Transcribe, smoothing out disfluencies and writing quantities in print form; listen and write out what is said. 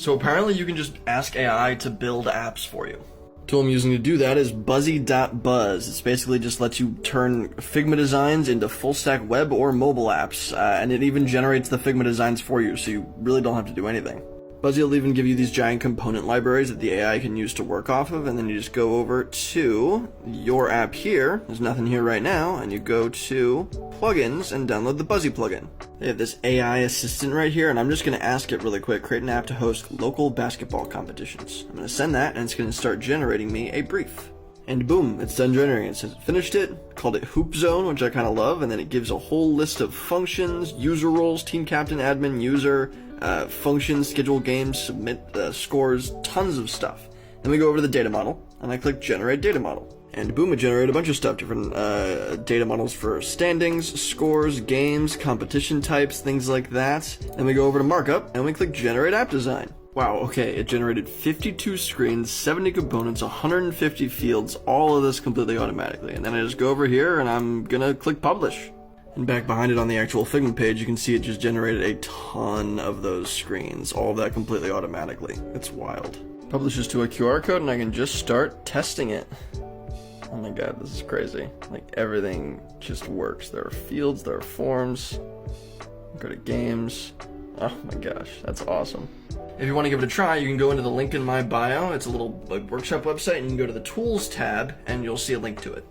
So apparently you can just ask AI to build apps for you. The tool I'm using to do that is Buzzy.buzz. It's basically just lets you turn Figma designs into full stack web or mobile apps, and it even generates the Figma designs for you, so you really don't have to do anything. Buzzy will even give you these giant component libraries that the AI can use to work off of, and then you just go over to your app here. There's nothing here right now, and you go to plugins and download the Buzzy plugin. They have this AI assistant right here, and I'm just going to ask it really quick, create an app to host local basketball competitions. I'm going to send that, and it's going to start generating me a brief. And boom, it's done generating. It says it finished it, called it Hoop Zone, which I kind of love, and then it gives a whole list of functions, user roles, team captain, admin, user, functions, schedule games, submit scores, tons of stuff. Then we go over to the data model, and I click Generate Data Model. And boom, it generated a bunch of stuff, different data models for standings, scores, games, competition types, things like that. Then we go over to Markup, and we click Generate App Design. Wow, okay, it generated 52 screens, 70 components, 150 fields, all of this completely automatically. And then I just go over here, and I'm gonna click Publish. And back behind it on the actual Figma page, you can see it just generated a ton of those screens, all of that completely automatically. It's wild. Publishes to a QR code, and I can just start testing it. Oh my god, this is crazy. Like, everything just works. There are fields, there are forms. Go to games. Oh my gosh, that's awesome. If you want to give it a try, you can go into the link in my bio. It's a little workshop website, and you can go to the Tools tab, and you'll see a link to it.